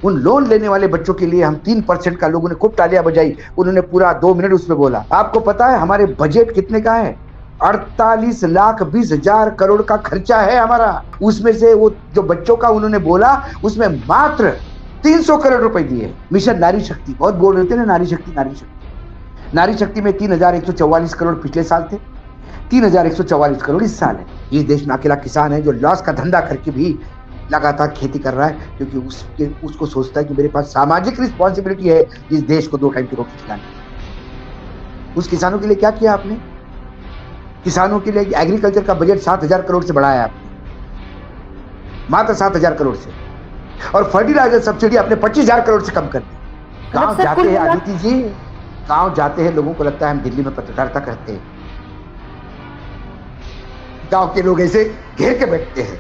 उन लोन लेने वाले बच्चों के लिए हम 3% का, लोगों ने खूब तालियां बजाई, उन्होंने पूरा 2 मिनट उसमें बोला। आपको पता है हमारे बजट कितने का है? 48,20,000 करोड़ का खर्चा है हमारा। उसमें से वो जो बच्चों का उन्होंने बोला, उसमें मात्र 300 करोड़ रुपए दिए। मिशन नारी शक्ति, बहुत बोल रहे थे ना, नारी शक्ति नारी शक्ति। नारी शक्ति में 3,144 करोड़ पिछले साल थे, 3,144 करोड़ इस साल है। इस देश में अकेला किसान है जो लॉस का धंधा करके भी लगातार खेती कर रहा है, क्योंकि उसको सोचता है कि मेरे पास सामाजिक रिस्पॉन्सिबिलिटी है इस देश को 2 टाइम की रोटी खिलाने। उस किसानों के लिए क्या किया आपने? किसानों के लिए एग्रीकल्चर का बजट 7,000 करोड़ से बढ़ाया आपने, मात्र 7,000 करोड़ से। और फर्टिलाइजर सब्सिडी आपने 25,000 करोड़ से कम कर दी। गांव जाते हैं आदित्य जी, गांव जाते हैं, लोगों को लगता है हम दिल्ली में पत्रकारिता करते हैं। गांव के लोग ऐसे घेर के बैठते हैं,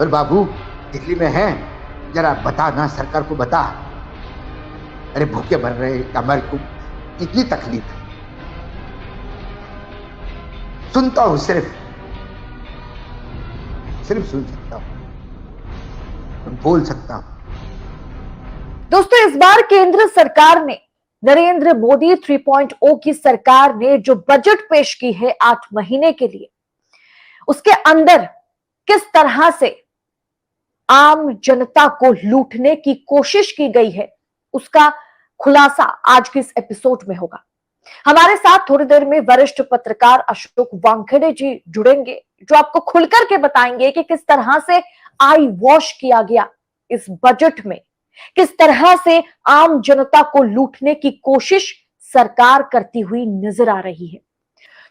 और बाबू दिल्ली में है, जरा बता ना, सरकार को बता, अरे भूखे मर रहे कमर को, इतनी तकलीफ है। सुनता हूं, सिर्फ सुन सकता हूं, बोल सकता हूं। दोस्तों, इस बार केंद्र सरकार ने, नरेंद्र मोदी 3.0 की सरकार ने जो बजट पेश की है 8 महीने के लिए, उसके अंदर किस तरह से आम जनता को लूटने की कोशिश की गई है, उसका खुलासा आज के इस एपिसोड में होगा। हमारे साथ थोड़ी देर में वरिष्ठ पत्रकार अशोक वानखेड़े जी जुड़ेंगे, जो आपको खुलकर के बताएंगे कि किस तरह से आई वॉश किया गया इस बजट में, किस तरह से आम जनता को लूटने की कोशिश सरकार करती हुई नजर आ रही है।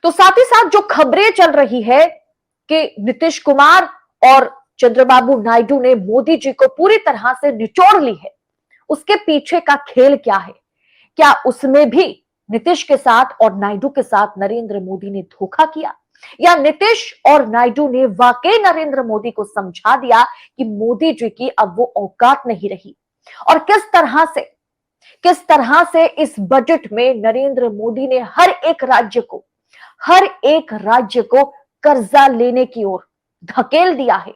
तो साथ ही साथ जो खबरें चल रही है कि नीतीश कुमार और चंद्रबाबू नायडू ने मोदी जी को पूरी तरह से निचोड़ ली है, उसके पीछे का खेल क्या है? क्या उसमें भी नीतीश के साथ और नायडू के साथ नरेंद्र मोदी ने धोखा किया, या नीतीश और नायडू ने वाकई नरेंद्र मोदी को समझा दिया कि मोदी जी की अब वो औकात नहीं रही? और किस तरह से इस बजट में नरेंद्र मोदी ने हर एक राज्य को कर्जा लेने की ओर धकेल दिया है,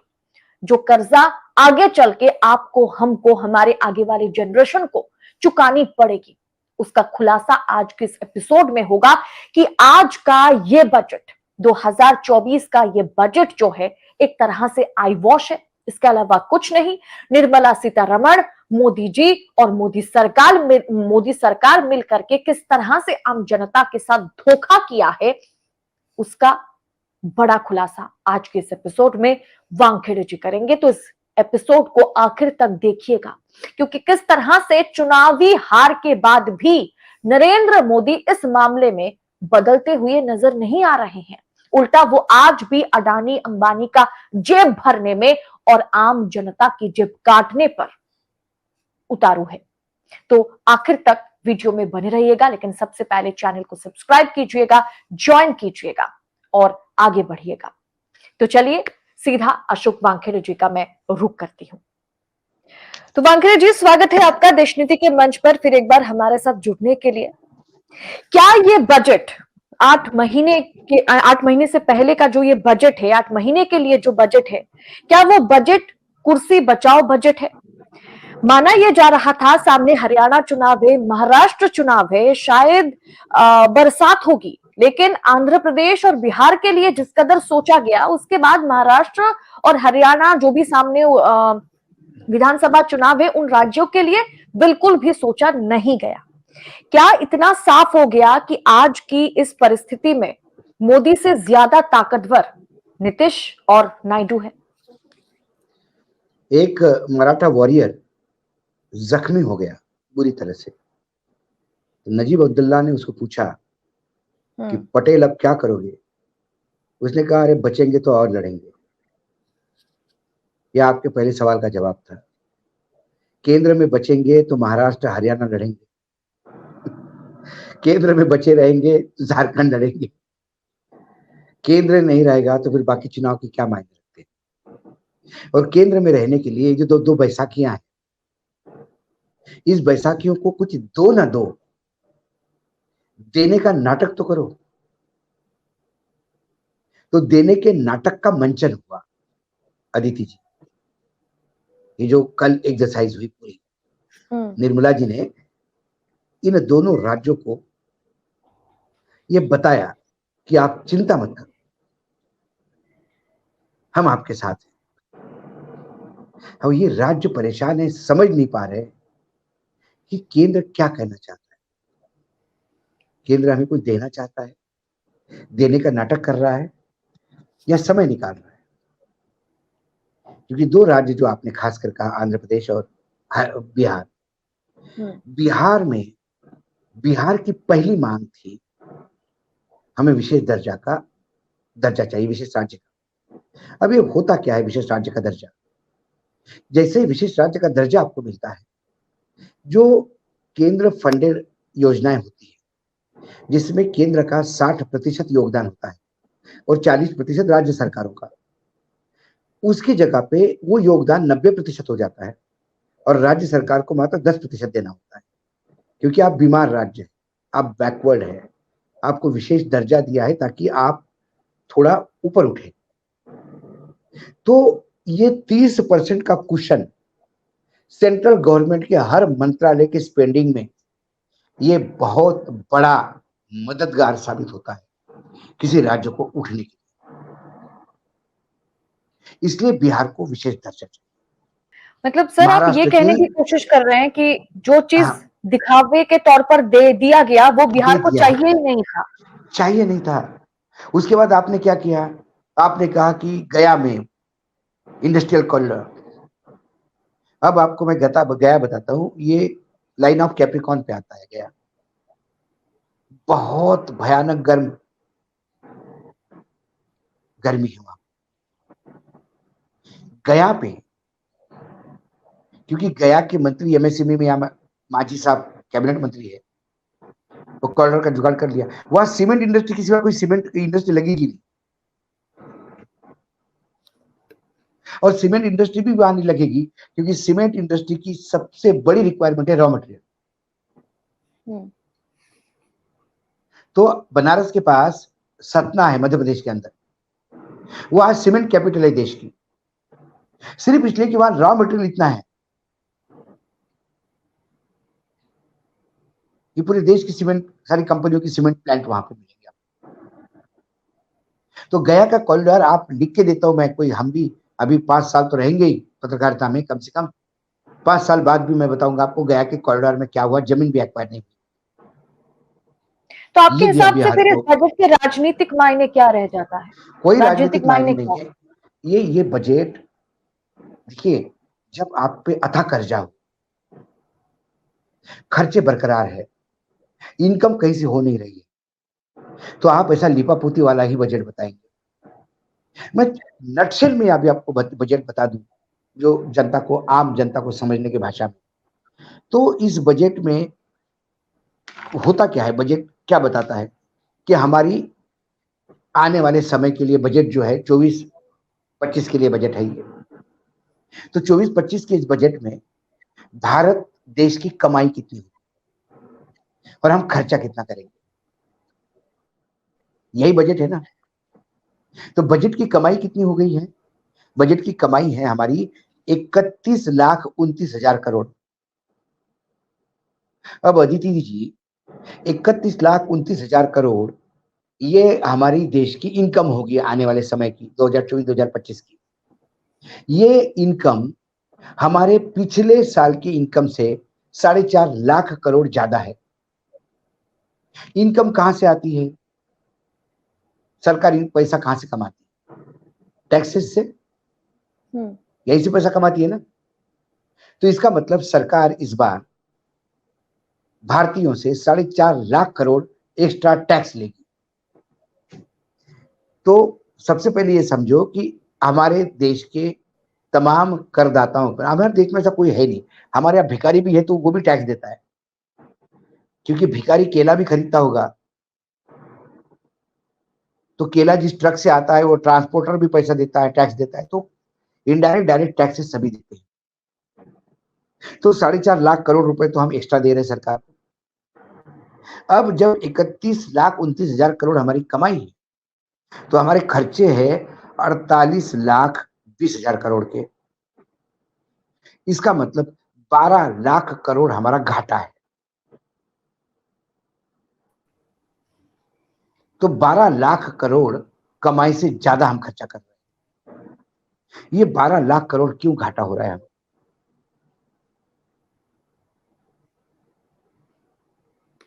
जो कर्जा आगे चल के आपको, हमको, हमारे आगे वाले जनरेशन को चुकानी पड़ेगी। उसका खुलासा आज के इस एपिसोड में होगा कि आज का ये बजट, 2024 का ये बजट जो है, एक तरह से आई वॉश है, इसके अलावा कुछ नहीं। निर्मला सीतारमण, मोदी जी और मोदी सरकार मिल करके किस तरह से आम जनता के साथ धोखा किया है, उसका बड़ा खुलासा आज के इस एपिसोड में वानखेड़े जी करेंगे। तो इस एपिसोड को आखिर तक देखिएगा, क्योंकि किस तरह से चुनावी हार के बाद भी नरेंद्र मोदी इस मामले में बदलते हुए नजर नहीं आ रहे हैं। उल्टा वो आज भी अडानी अंबानी का जेब भरने में और आम जनता की जेब काटने पर उतारू है। तो आखिर तक वीडियो में बने रहिएगा, लेकिन सबसे पहले चैनल को सब्सक्राइब कीजिएगा, ज्वाइन कीजिएगा और आगे बढ़िएगा। तो चलिए सीधा अशोक वानखेड़े जी का मैं रुख करती हूं। तो वानखेड़े जी, स्वागत है आपका देश नीति के मंच पर फिर एक बार हमारे साथ जुड़ने के लिए। क्या ये बजट 8 महीने से पहले का जो ये बजट है, 8 महीने के लिए जो बजट है, क्या वो बजट कुर्सी बचाओ बजट है? माना यह जा रहा था सामने हरियाणा चुनाव है, महाराष्ट्र चुनाव है, शायद बरसात होगी, लेकिन आंध्र प्रदेश और बिहार के लिए जिस कदर सोचा गया, उसके बाद महाराष्ट्र और हरियाणा जो भी सामने विधानसभा चुनाव है, उन राज्यों के लिए बिल्कुल भी सोचा नहीं गया। क्या इतना साफ हो गया कि आज की इस परिस्थिति में मोदी से ज्यादा ताकतवर नीतीश और नायडू है? एक मराठा वॉरियर जख्मी हो गया बुरी तरह से, तो नजीब अब्दुल्ला ने उसको पूछा कि पटेल अब क्या करोगे? उसने कहा, अरे बचेंगे तो और लड़ेंगे। यह आपके पहले सवाल का जवाब था। केंद्र में बचेंगे तो महाराष्ट्र हरियाणा लड़ेंगे, केंद्र में बचे रहेंगे तो झारखंड लड़ेंगे, केंद्र नहीं रहेगा तो फिर बाकी चुनाव की क्या मायने रखते हैं? और केंद्र में रहने के लिए जो दो बैसाखियां हैं, इस बैसाखियों को कुछ दो ना दो, देने का नाटक तो करो। तो देने के नाटक का मंचन हुआ अदिति जी। ये जो कल एक्सरसाइज हुई पूरी, निर्मला जी ने इन दोनों राज्यों को ये बताया कि आप चिंता मत करो, हम आपके साथ हैं। अब ये राज्य परेशान है, समझ नहीं पा रहे कि केंद्र क्या कहना चाहता है। केंद्र हमें कुछ देना चाहता है, देने का नाटक कर रहा है, या समय निकाल रहा है। क्योंकि दो राज्य जो आपने खासकर कहा, आंध्र प्रदेश और बिहार, बिहार में बिहार की पहली मांग थी हमें विशेष दर्जा चाहिए, विशेष राज्य का। अब ये होता क्या है विशेष राज्य का दर्जा? जैसे ही विशेष राज्य का दर्जा आपको मिलता है, जो केंद्र फंडेड योजनाएं होती है जिसमें केंद्र का 60% योगदान होता है और 40% राज्य सरकारों का, उसकी जगह पे वो योगदान 90% हो जाता है और राज्य सरकार को मात्र 10% देना होता है। क्योंकि आप बीमार राज्य हैं, आप बैकवर्ड है, आपको विशेष दर्जा दिया है ताकि आप थोड़ा ऊपर उठे। तो ये 30% का कुशन सेंट्रल गवर्नमेंट के हर मंत्रालय के स्पेंडिंग में ये बहुत बड़ा मददगार साबित होता है किसी राज्य को उठने के लिए। इसलिए बिहार को विशेष दर्जा चाहिए। मतलब सर आप ये कहने की कोशिश कर रहे हैं कि जो चीज दिखावे के तौर पर दे दिया गया वो बिहार को चाहिए ही नहीं था। चाहिए नहीं था। उसके बाद आपने क्या किया? आपने कहा कि गया में इंडस्ट्रियल कॉरिडोर। अब आपको मैं गया बताता हूँ। ये लाइन ऑफ कैप्रिकॉन पे आता है गया। बहुत भयानक गर्मी है वहां गया पे, क्योंकि गया के मंत्री एमएसएमई में मांझी साहब कैबिनेट मंत्री है, वो कॉरिडोर का जुगाड़ कर लिया। वहां सीमेंट इंडस्ट्री के सिवा कोई सीमेंट इंडस्ट्री लगेगी नहीं, और सीमेंट इंडस्ट्री भी वहां नहीं लगेगी क्योंकि सीमेंट इंडस्ट्री की सबसे बड़ी रिक्वायरमेंट है रॉ मटेरियल। तो बनारस के पास सतना है मध्य प्रदेश के अंदर, वो आज सीमेंट कैपिटल है देश की, सिर्फ इसलिए कि वहां रॉ मटेरियल इतना है कि पूरे देश की सीमेंट, सारी कंपनियों की सीमेंट प्लांट वहां पे मिलेगी आपको। तो गया का कॉरिडोर आप लिख के देता हूं मैं, कोई हम भी अभी 5 साल तो रहेंगे ही पत्रकारिता में, कम से कम 5 साल बाद भी मैं बताऊंगा आपको गया के कॉरिडोर में क्या हुआ, जमीन भी एक्वायर नहीं। तो आपके हिसाब से फिर इस बजट के राजनीतिक मायने क्या रह जाता है? कोई राजनीतिक मायने नहीं है। ये बजट देखिए, जब आप पे अथाह कर्जा हो, खर्चे बरकरार है, इनकम कहीं से हो नहीं रही है, तो आप ऐसा लिपापोती वाला ही बजट बताएंगे। मैं नटशेल में अभी आपको बजट बता दूं जो जनता को, आम जनता को समझने की भाषा में। तो इस बजट में होता क्या है, बजट क्या बताता है कि हमारी आने वाले समय के लिए बजट जो है 24-25 के लिए बजट है ये। तो 24-25 के इस बजट में भारत देश की कमाई कितनी है और हम खर्चा कितना करेंगे, यही बजट है ना। तो बजट की कमाई कितनी हो गई है? बजट की कमाई है हमारी 31,29,000 करोड़। अब अदिति जी, 31,29,000 करोड़ ये हमारी देश की इनकम होगी आने वाले समय की, 2024-2025 की। ये इनकम हमारे पिछले साल की इनकम से 4.5 लाख करोड़ ज्यादा है। इनकम कहां से आती है? सरकार पैसा कहां से कमाती है? टैक्सेस से, यहीं से पैसा कमाती है ना। तो इसका मतलब सरकार इस बार भारतीयों से 4.5 लाख करोड़ एक्स्ट्रा टैक्स लेगी। तो सबसे पहले ये समझो कि हमारे देश के तमाम करदाताओं पर, हमारे देश में ऐसा कोई है नहीं, हमारे यहाँ भिखारी भी है तो वो भी टैक्स देता है, क्योंकि भिखारी केला भी खरीदता होगा, तो केला जिस ट्रक से आता है वो ट्रांसपोर्टर भी पैसा देता है, टैक्स देता है। तो इनडायरेक्ट डायरेक्ट टैक्सेस सभी देते हैं। तो 4.5 लाख करोड़ रुपए तो हम एक्स्ट्रा दे रहे हैं सरकार को। अब जब 31,29,000 करोड़ हमारी कमाई है, तो हमारे खर्चे हैं 48,20,000 करोड़ के। इसका मतलब 12 लाख करोड़ हमारा घाटा है। तो 12 लाख करोड़ कमाई से ज्यादा हम खर्चा कर रहे हैं। ये 12 लाख करोड़ क्यों घाटा हो रहा है?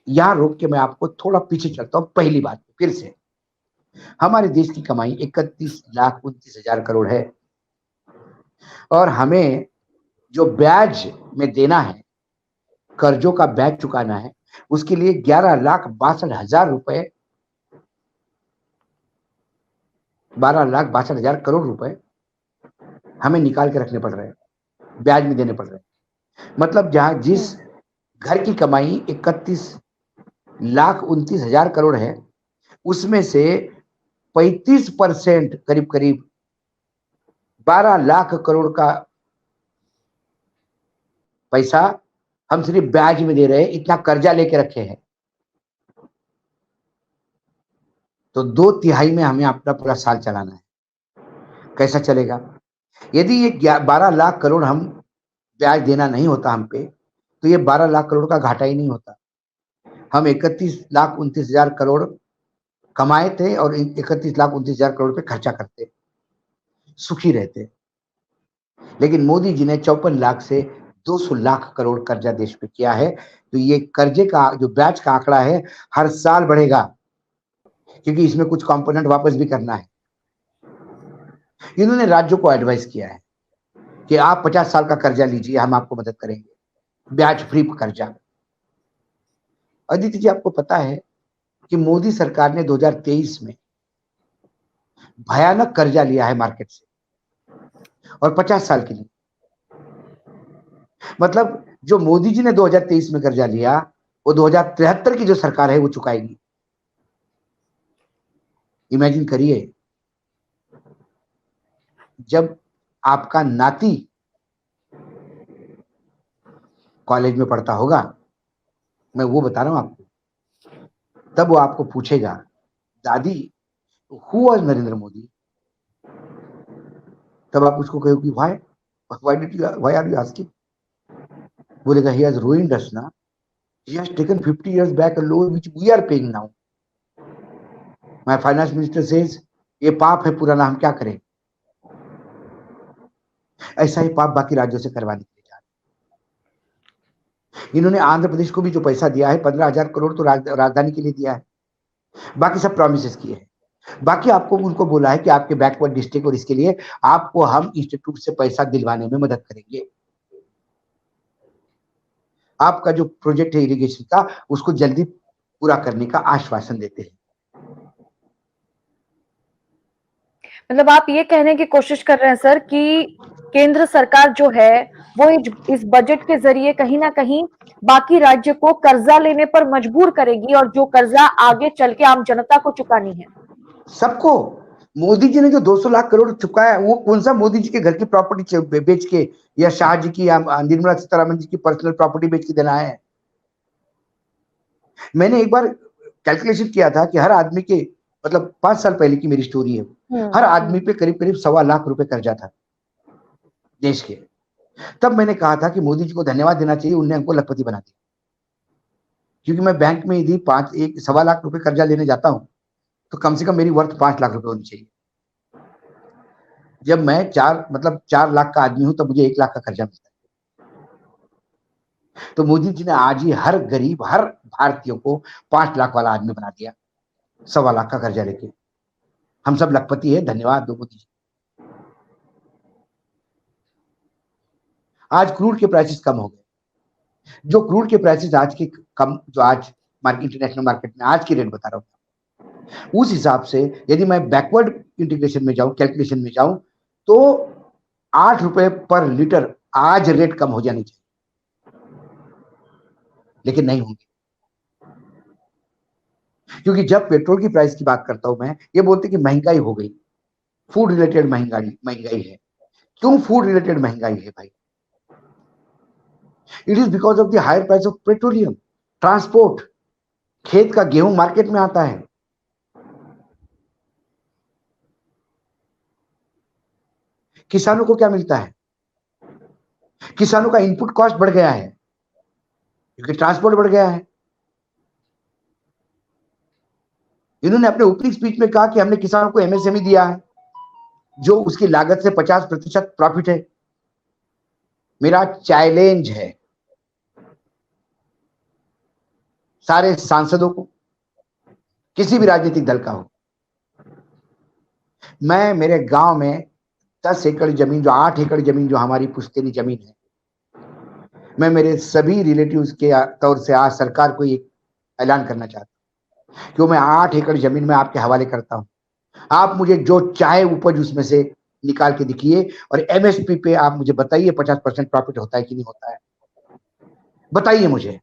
यहां रोक के मैं आपको थोड़ा पीछे चलता हूं। पहली बात फिर से, हमारे देश की कमाई 31,29,000 करोड़ है और हमें जो ब्याज में देना है, कर्जों का ब्याज चुकाना है, उसके लिए 11,62,000 रुपए, 12,62,000 करोड़ रुपए हमें निकाल के रखने पड़ रहे हैं, ब्याज में देने पड़ रहे हैं। मतलब जहां जिस घर की कमाई 31,29,000 करोड़ है, उसमें से 35% करीब करीब 12 लाख करोड़ का पैसा हम सिर्फ ब्याज में दे रहे हैं, इतना कर्जा लेके रखे हैं। तो 2/3 में हमें अपना पूरा साल चलाना है। कैसा चलेगा? यदि ये 12 लाख करोड़ हम ब्याज देना नहीं होता हम पे, तो ये 12 लाख करोड़ का घाटा ही नहीं होता। हम 31,29,000 करोड़ कमाए थे और 31,29,000 करोड़ पे खर्चा करते, सुखी रहते। लेकिन मोदी जी ने 54 लाख से 200 लाख करोड़ कर्जा देश पे किया है। तो ये कर्जे का जो ब्याज का आंकड़ा है, हर साल बढ़ेगा, क्योंकि इसमें कुछ कंपोनेंट वापस भी करना है। इन्होंने राज्यों को एडवाइस किया है कि आप 50 साल का कर्जा लीजिए, हम आपको मदद करेंगे, ब्याज फ्री कर्जा। अदिति जी, आपको पता है कि मोदी सरकार ने 2023 में भयानक कर्जा लिया है मार्केट से, और 50 साल के लिए। मतलब जो मोदी जी ने 2023 में कर्जा लिया, वो 2073 की जो सरकार है वो चुकाएगी। इमेजिन करिए, जब आपका नाती कॉलेज में पढ़ता होगा, मैं वो बता रहा हूं आपको, तब वो आपको पूछेगा, दादी हु वाज नरेंद्र मोदी? तब आप उसको कहोगे व्हाई आर यू आस्किंग? बोलेगा ही हैज रूइंड अस ना, he has taken 50 years back a loan which we are paying now. My finance minister says ये पाप है पुराना, हम क्या करें? ऐसा ही पाप बाकी राज्यों से करवाने के लिए जा रहे हैं। इन्होंने आंध्र प्रदेश को भी जो पैसा दिया है 15,000 करोड़, तो राजधानी के लिए दिया है। बाकी सब प्रोमिस किए हैं। बाकी आपको उनको बोला है कि आपके बैकवर्ड डिस्ट्रिक्ट और इसके लिए आपको हम इंस्टीट्यूट से पैसा दिलवाने में मदद करेंगे। आपका जो प्रोजेक्ट है इरिगेशन का, उसको जल्दी पूरा करने का आश्वासन देते हैं। मतलब आप ये कहने की कोशिश कर रहे हैं सर कि केंद्र सरकार जो है वो इस बजट के जरिए कहीं ना कहीं बाकी राज्य को कर्जा लेने पर मजबूर करेगी, और जो कर्जा आगे चल के आम जनता को चुकानी है। सबको। मोदी जी ने जो 200 लाख करोड़ चुकाया, वो कौन सा मोदी जी के घर की प्रॉपर्टी बेच के, या शाह जी की, या निर्मला सीतारमण जी की पर्सनल प्रॉपर्टी बेच के देना है? मैंने एक बार कैलकुलेशन किया था कि हर आदमी के, मतलब 5 साल पहले की मेरी स्टोरी है, हर आदमी पे करीब करीब 1.25 लाख रुपए कर्जा था देश के। तब मैंने कहा था कि मोदी जी को धन्यवाद देना चाहिए, उनने हमको लखपति बना दिया। क्योंकि मैं बैंक में यदि 1.25 लाख रुपए कर्जा लेने जाता हूं, तो कम से कम मेरी वर्थ 5 लाख रुपए होनी चाहिए। जब मैं 4 लाख का आदमी हूं, तब मुझे 1 लाख का कर्जा मिलता है। तो मोदी जी ने आज ही हर गरीब, हर भारतीय को 5 लाख वाला आदमी बना दिया, 1.25 लाख का कर्जा लेके। हम सब लखपति है, धन्यवाद दो मोदी जी। आज क्रूड के प्राइसेस कम हो गए। जो क्रूड के प्राइसेस आज के कम, जो आज इंटरनेशनल मार्केट में आज की रेट बता रहा हूं, उस हिसाब से यदि मैं बैकवर्ड इंटीग्रेशन में जाऊं, कैलकुलेशन में जाऊं, तो 8 रुपए पर लीटर आज रेट कम हो जानी चाहिए, लेकिन नहीं होंगे। क्योंकि जब पेट्रोल की प्राइस की बात करता हूं मैं, ये बोलते कि महंगाई हो गई, फूड रिलेटेड महंगाई है। क्यों फूड रिलेटेड महंगाई है भाई? It is because of the higher price of petroleum, transport. खेत का गेहूं मार्केट में आता है, किसानों को क्या मिलता है? किसानों का इनपुट कॉस्ट बढ़ गया है क्योंकि ट्रांसपोर्ट बढ़ गया है। इन्होंने अपने ओपनिंग स्पीच में कहा कि हमने किसानों को एमएसएमई दिया है जो उसकी लागत से 50% प्रॉफिट है। मेरा चैलेंज है सारे सांसदों को, किसी भी राजनीतिक दल का हो, मैं मेरे गांव में 10 एकड़ जमीन, जो 8 एकड़ जमीन जो हमारी पुश्तैनी जमीन है, मैं मेरे सभी रिलेटिव्स के तौर से आज सरकार को एक ऐलान करना चाहता हूं कि मैं 8 एकड़ जमीन में आपके हवाले करता हूं। आप मुझे जो चाहे उपज उसमें से निकाल के दिखिए और एमएसपी पे आप मुझे बताइए 50% प्रॉफिट होता है कि नहीं होता है, बताइए मुझे।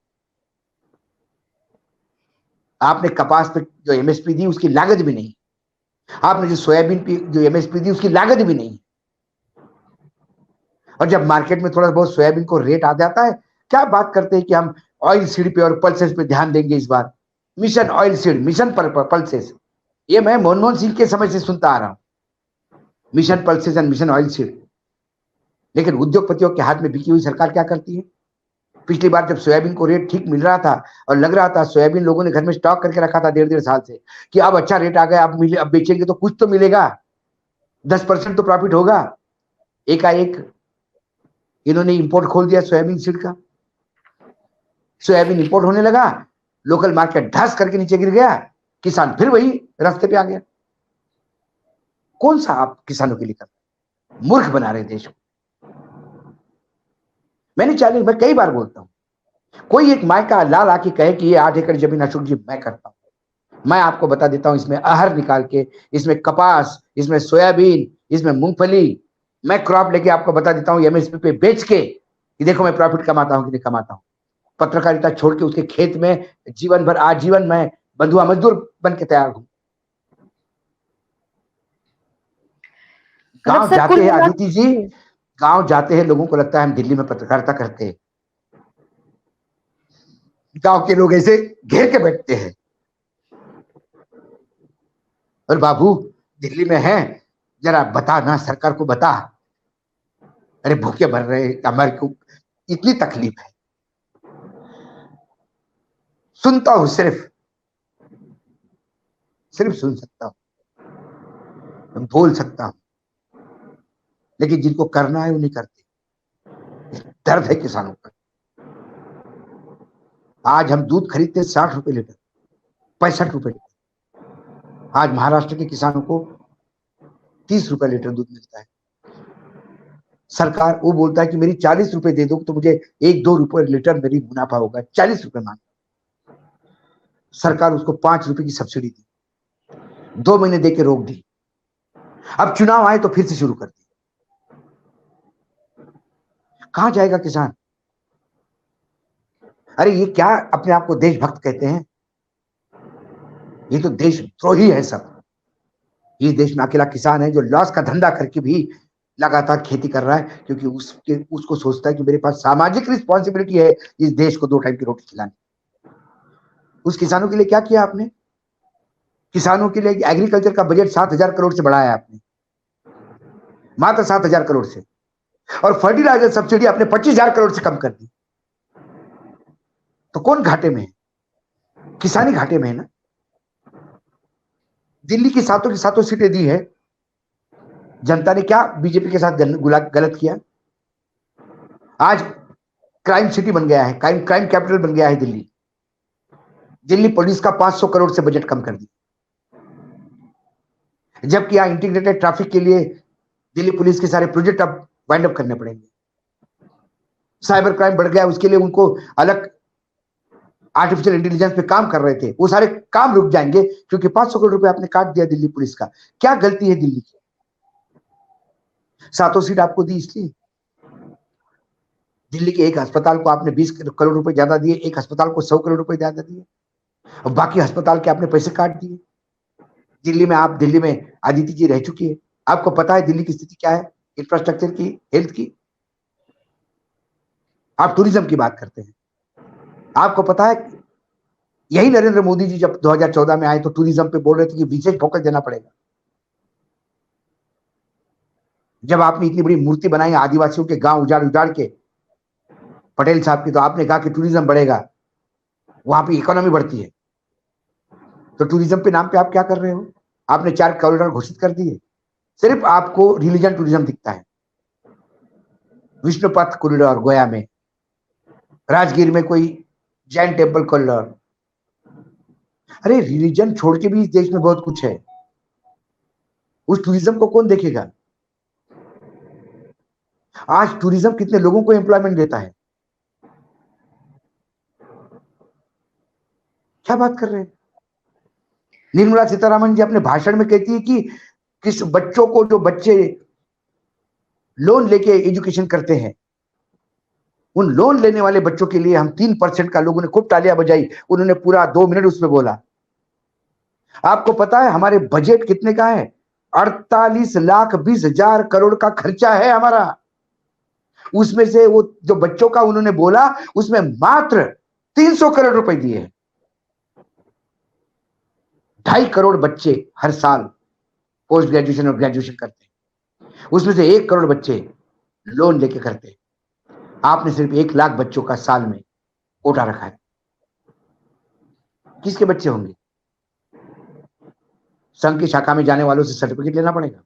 आपने कपास पे जो एमएसपी दी उसकी लागत भी नहीं, आपने जो सोयाबीन पे जो एमएसपी दी उसकी लागत भी नहीं, और जब मार्केट में थोड़ा बहुत सोयाबीन को रेट आ जाता है, क्या बात करते हैं कि हम ऑयल सीड पे और पल्सेस पे ध्यान देंगे इस बार। Mission oil seed, mission pulses, ये मैं मनमोहन सिंह के समय से सुनता आ रहा हूं, mission pulses and mission oil seed. लेकिन उद्योगपतियों के हाथ में बिकी हुई सरकार क्या करती है? पिछली बार जब सोयाबीन को रेट ठीक मिल रहा था और लग रहा था, सोयाबीन लोगों ने घर में स्टॉक करके रखा था 1.5 साल से कि अब अच्छा रेट आ गया, अब बेचेंगे तो कुछ तो मिलेगा, 10% तो प्रॉफिट होगा। एकाएक इन्होंने इंपोर्ट खोल दिया सोयाबीन सीड का, सोयाबीन इंपोर्ट होने लगा, लोकल मार्केट धस करके नीचे गिर गया, किसान फिर वही रास्ते पे आ गया। कौन सा आप किसानों के लिए कर, मूर्ख बना रहे देश को। मैंने चैलेंज, मैं कई बार बोलता हूं, कोई एक मायका लाल आके कहे कि ये 8 एकड़ जमीन अशोक जी मैं करता हूं, मैं आपको बता देता हूं, इसमें अरहर निकाल के, इसमें कपास, इसमें सोयाबीन, इसमें मूंगफली, मैं क्रॉप लेके आपको बता देता हूं एमएसपी पे बेच के कि देखो मैं प्रॉफिट कमाता हूं कि नहीं कमाता हूं। पत्रकारिता छोड़ के उसके खेत में जीवन भर आजीवन मैं बंधुआ मजदूर बन के तैयार हूं। गांव जाते हैं आदिति जी, गांव जाते हैं, लोगों को लगता है हम दिल्ली में पत्रकारिता करते हैं। गांव के लोग ऐसे घेर के बैठते हैं, और बाबू दिल्ली में है, जरा बता ना, सरकार को बता, अरे भूखे मर रहे हमारे को इतनी तकलीफ है। सुनता हूं, सिर्फ सुन सकता हूं, बोल सकता हूं, लेकिन जिनको करना है वो नहीं करते। दर्द है किसानों का। आज हम दूध खरीदते हैं 60 रुपए लीटर, 65 रुपए लीटर। आज महाराष्ट्र के किसानों को 30 रुपए लीटर दूध मिलता है। सरकार वो बोलता है कि मेरी 40 रुपए दे दो तो मुझे 1-2 रुपए लीटर मेरी मुनाफा होगा, 40 रुपए मांग। सरकार उसको 5 रुपए की सब्सिडी दी, 2 महीने दे के रोक दी, अब चुनाव आए तो फिर से शुरू कर दी। कहां जाएगा किसान? अरे ये क्या अपने आप को देशभक्त कहते हैं? ये तो देशद्रोही है सब। ये देश में अकेला किसान है जो लॉस का धंधा करके भी लगातार खेती कर रहा है, क्योंकि उसको सोचता है कि मेरे पास सामाजिक रिस्पॉन्सिबिलिटी है इस देश को 2 टाइम की रोटी खिलाने। उस किसानों के लिए क्या किया आपने? किसानों के लिए एग्रीकल्चर का बजट 7,000 करोड़ से बढ़ाया आपने, मात्र 7,000 करोड़ से, और फर्टिलाइजर सब्सिडी आपने 25,000 करोड़ से कम कर दी। तो कौन घाटे में है? किसानी घाटे में है ना। दिल्ली की सातों सीटें दी है, जनता ने क्या बीजेपी के साथ गलत किया? आज क्राइम सिटी बन गया है, क्राइम कैपिटल बन गया है दिल्ली। दिल्ली पुलिस का 500 करोड़ से बजट कम कर दिया, जबकि यहां इंटीग्रेटेड ट्रैफिक के लिए दिल्ली पुलिस के सारे प्रोजेक्ट अब वाइंड अप करने पड़ेंगे। साइबर क्राइम बढ़ गया, उसके लिए उनको अलग आर्टिफिशियल इंटेलिजेंस पे काम कर रहे थे, वो सारे काम रुक जाएंगे क्योंकि 500 करोड़ रुपए आपने काट दिया दिल्ली पुलिस का। क्या गलती है दिल्ली की? 7 सीट आपको दी इसलिए। दिल्ली के एक अस्पताल को आपने 20 करोड़ रुपए ज्यादा दिए, एक अस्पताल को 100 करोड़ रुपए ज्यादा दिए, और बाकी अस्पताल के आपने पैसे काट दिए। दिल्ली में आदिति जी रह चुकी है, आपको पता है दिल्ली की स्थिति क्या है, इंफ्रास्ट्रक्चर की, हेल्थ की। आप टूरिज्म की बात करते हैं, आपको पता है यही नरेंद्र मोदी जी जब 2014 में आए तो टूरिज्म पे बोल रहे थे कि विशेष फोकस देना पड़ेगा। जब आपने इतनी बड़ी मूर्ति बनाई आदिवासियों के गांव उजाड़ उजाड़ के, पटेल साहब की, तो आपने कहा कि टूरिज्म बढ़ेगा, वहां पे इकोनॉमी बढ़ती है, तो टूरिज्म पे नाम पे आप क्या कर रहे हो? आपने 4 कॉरिडोर घोषित कर दिए, सिर्फ आपको रिलीजन टूरिज्म दिखता है। विष्णुपथ कॉरिडोर गोया में, राजगीर में कोई जैन टेम्पल कॉरिडोर। अरे रिलीजन छोड़ के भी इस देश में बहुत कुछ है, उस टूरिज्म को कौन देखेगा? आज टूरिज्म कितने लोगों को एम्प्लॉयमेंट देता है? क्या बात कर रहे हैं? निर्मला सीतारामन जी अपने भाषण में कहती है कि किस बच्चों को, जो बच्चे लोन लेके एजुकेशन करते हैं, उन लोन लेने वाले बच्चों के लिए हम 3% का, लोगों ने खूब तालियां बजाई, उन्होंने पूरा 2 मिनट उसमें बोला। आपको पता है हमारे बजट कितने का है? 48,20,000 करोड़ का खर्चा है हमारा। उसमें से वो जो बच्चों का उन्होंने बोला, उसमें मात्र 300 करोड़ रुपए दिए। 2.5 करोड़ बच्चे हर साल पोस्ट ग्रेजुएशन और ग्रेजुएशन करते हैं, उसमें से 1 करोड़ बच्चे लोन लेके करते हैं। आपने सिर्फ 1 लाख बच्चों का साल में कोटा रखा है। किसके बच्चे होंगे? संघ की शाखा में जाने वालों से सर्टिफिकेट लेना पड़ेगा।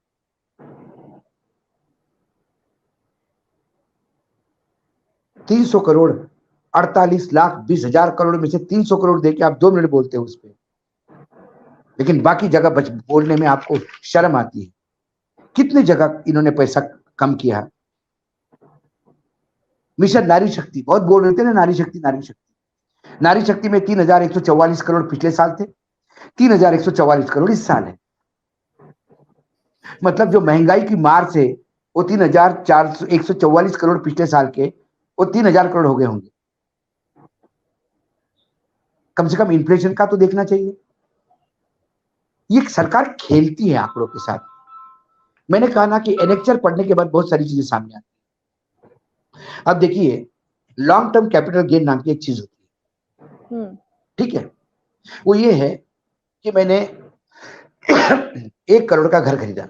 $300 करोड़, 48,20,000 करोड़ में से 300 करोड़ देके आप 2 मिनट बोलते हो उस पर, लेकिन बाकी जगह बोलने में आपको शर्म आती है। कितने जगह इन्होंने पैसा कम किया। मिशन नारी शक्ति, बहुत बोल रहे थे ना, नारी शक्ति नारी शक्ति। नारी शक्ति में 3,144 करोड़ पिछले साल थे, 3,144 करोड़ इस साल है। मतलब जो महंगाई की मार से वो 3,144 करोड़ पिछले साल के, वो 3,000 करोड़ हो गए होंगे। कम से कम इन्फ्लेशन का तो देखना चाहिए। ये सरकार खेलती है आंकड़ों के साथ। मैंने कहा ना कि एनेक्चर पढ़ने के बाद बहुत सारी चीजें सामने आती है। अब देखिए, लॉन्ग टर्म कैपिटल गेन नाम की एक चीज होती है, ठीक है? वो ये है कि मैंने 1 करोड़ का घर खरीदा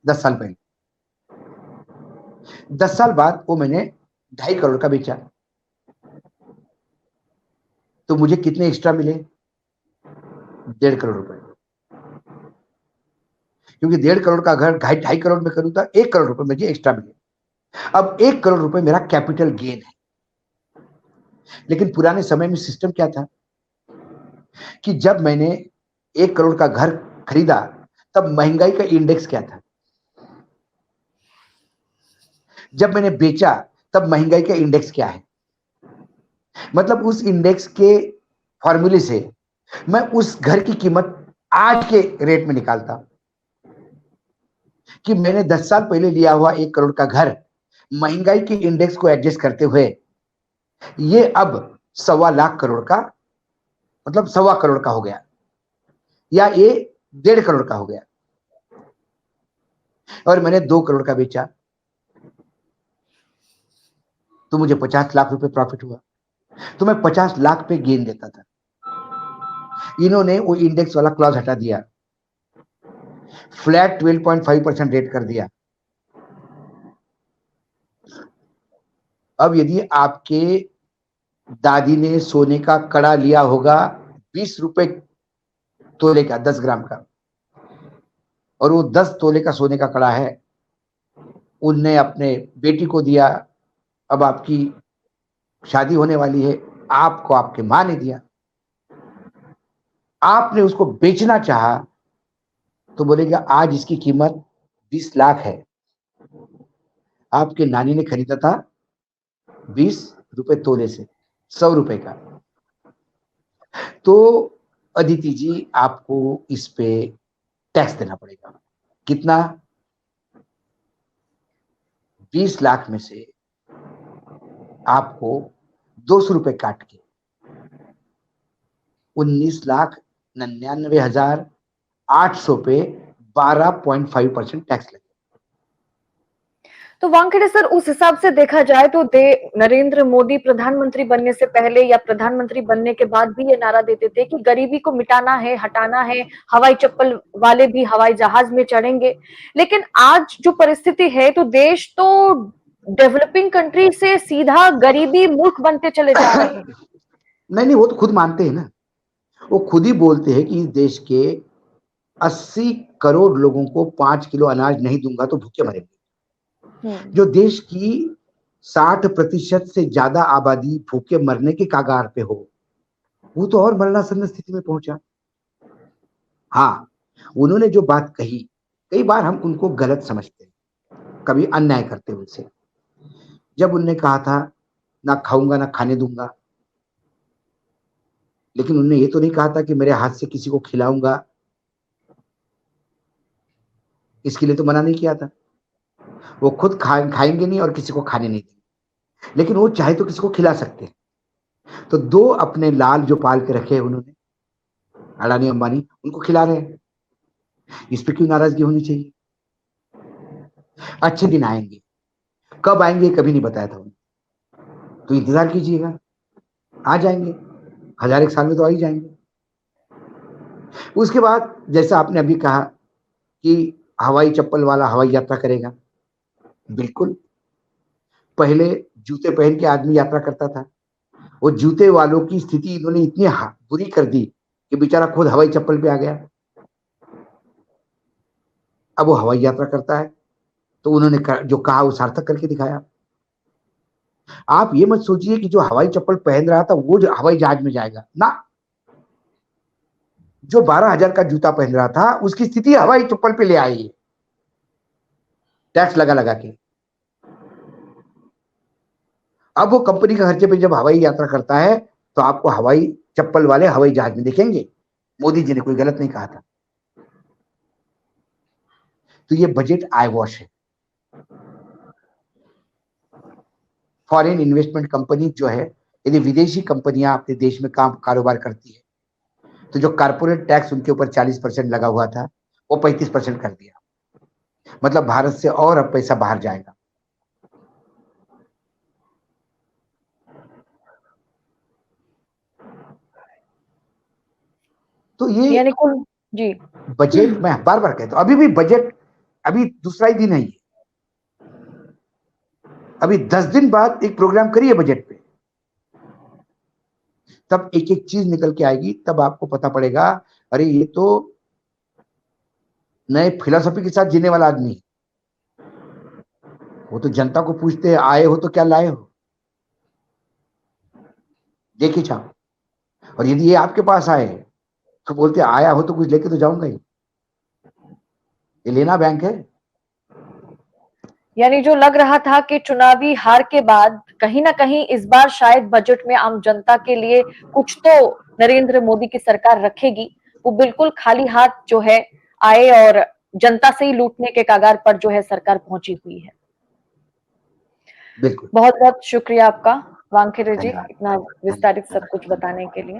10 साल पहले, 10 साल बाद वो मैंने 2.5 करोड़ का बेचा, तो मुझे कितने एक्स्ट्रा मिले? 1.5 करोड़ रुपए। क्योंकि 1.5 करोड़ का घर 2.5 करोड़ में करूँ तो 1 करोड़ रुपए मुझे एक्स्ट्रा मिले। अब 1 करोड़ रुपए मेरा कैपिटल गेन है। लेकिन पुराने समय में सिस्टम क्या था कि जब मैंने 1 करोड़ का घर खरीदा, तब महंगाई का इंडेक्स क्या था? जब मैंने बेचा, तब महंगाई का इंडेक्स क्या है? मतलब उस इंडेक्स के फॉर्मूले से मैं उस घर की कीमत आज के रेट में निकालता कि मैंने 10 साल पहले लिया हुआ 1 करोड़ का घर महंगाई के इंडेक्स को एडजस्ट करते हुए ये अब 1.25 लाख करोड़ का, मतलब 1.25 करोड़ का हो गया, या ये 1.5 करोड़ का हो गया, और मैंने 2 करोड़ का बेचा, तो मुझे 50 लाख रुपए प्रॉफिट हुआ। तो मैं 50 लाख पे गेन देता था। इन्होंने वो इंडेक्स वाला क्लॉज हटा दिया, फ्लैट 12.5% रेट कर दिया। अब यदि आपके दादी ने सोने का कड़ा लिया होगा 20 रुपए तोले का, 10 ग्राम का, और वो 10 तोले का सोने का कड़ा है, उनने अपने बेटी को दिया, अब आपकी शादी होने वाली है, आपको आपके मां ने दिया, आपने उसको बेचना चाहा तो बोलेगा आज इसकी कीमत 20 लाख है, आपके नानी ने खरीदा था 20 रुपए तोले से, 100 रुपए का। तो अदिति जी, आपको इस पे टैक्स देना पड़ेगा। कितना? 20 लाख में से आपको 200 रुपए काट के 19,99,800 पे 12.5% टैक्स लगे। तो वानखेड़े सर, उस हिसाब से देखा जाए तो नरेंद्र मोदी प्रधानमंत्री बनने से पहले या प्रधानमंत्री बनने के बाद भी ये नारा देते थे कि गरीबी को मिटाना है, हटाना है, हवाई चप्पल वाले भी हवाई जहाज में चढ़ेंगे। लेकिन आज जो परिस्थिति है, तो देश तो डेवलपिंग कंट्री से सीधा गरीबी मुल्क बनते चले जा रहे हैं। नहीं नहीं, वो तो खुद मानते हैं ना। वो खुद ही बोलते हैं कि इस देश के 80 करोड़ लोगों को 5 किलो अनाज नहीं दूंगा तो भूखे मरेंगे। जो देश की 60% से ज्यादा आबादी भूखे मरने के कगार पे हो, वो तो और मरणासन्न स्थिति में पहुंचा। हाँ, उन्होंने जो बात कही, कई बार हम उनको गलत समझते हैं, कभी अन्याय करते हैं उनसे। जब उनने कहा था ना खाऊंगा ना खाने दूंगा, लेकिन उन्होंने ये तो नहीं कहा था कि मेरे हाथ से किसी को खिलाऊंगा, इसके लिए तो मना नहीं किया था। वो खुद खाएंगे नहीं और किसी को खाने नहीं देंगे, लेकिन वो चाहे तो किसी को खिला सकते हैं। तो दो अपने लाल जो पाल के रखे हैं उन्होंने, अडानी अंबानी, उनको खिला रहे हैं। इस पे क्यों नाराजगी होनी चाहिए? अच्छे दिन आएंगे, कब आएंगे कभी नहीं बताया था उन्होंने, तो इंतजार कीजिएगा, आ जाएंगे, 1000 एक साल में तो आ ही जाएंगे। उसके बाद जैसा आपने अभी कहा कि हवाई चप्पल वाला हवाई यात्रा करेगा, बिल्कुल। पहले जूते पहन के आदमी यात्रा करता था, वो जूते वालों की स्थिति इन्होंने इतनी बुरी कर दी कि बेचारा खुद हवाई चप्पल पे आ गया। अब वो हवाई यात्रा करता है, तो उन्होंने जो कहा वो सार्थक करके दिखाया। आप ये मत सोचिए कि जो हवाई चप्पल पहन रहा था वो जो हवाई जहाज में जाएगा ना। जो 12,000 का जूता पहन रहा था उसकी स्थिति हवाई चप्पल पे ले आई है, टैक्स लगा लगा के। अब वो कंपनी के खर्चे पे जब हवाई यात्रा करता है तो आपको हवाई चप्पल वाले हवाई जहाज में देखेंगे। मोदी जी ने कोई गलत नहीं कहा था। तो ये बजट आई वॉश है। फॉरेन इन्वेस्टमेंट कंपनी जो है, यदि विदेशी कंपनियां अपने देश में काम कारोबार करती है, तो जो कारपोरेट टैक्स उनके ऊपर 40% लगा हुआ था वो 35% कर दिया। मतलब भारत से और अब पैसा बाहर जाएगा। तो ये यानी कुल जी बजट, मैं बार बार कहता हूं, अभी भी बजट, अभी दूसरा ही दिन है ये। अभी 10 दिन बाद एक प्रोग्राम करिए बजट पे, तब एक एक चीज निकल के आएगी, तब आपको पता पड़ेगा अरे ये तो नए फिलोसफी के साथ जीने वाला आदमी है। वो तो जनता को पूछते हैं आए हो तो क्या लाए हो, देखिए छाप। और यदि ये आपके पास आए तो बोलते आया हो तो कुछ लेके तो जाऊंगा ही, ये लेना बैंक है। यानी जो लग रहा था कि चुनावी हार के बाद कहीं ना कहीं इस बार शायद बजट में आम जनता के लिए कुछ तो नरेंद्र मोदी की सरकार रखेगी, वो बिल्कुल खाली हाथ जो है आए और जनता से ही लूटने के कगार पर जो है सरकार पहुंची हुई है। बिल्कुल। बहुत बहुत शुक्रिया आपका वानखेड़े जी, धन्यवाद, इतना धन्यवाद, विस्तारित सब धन्यवाद। कुछ बताने के लिए।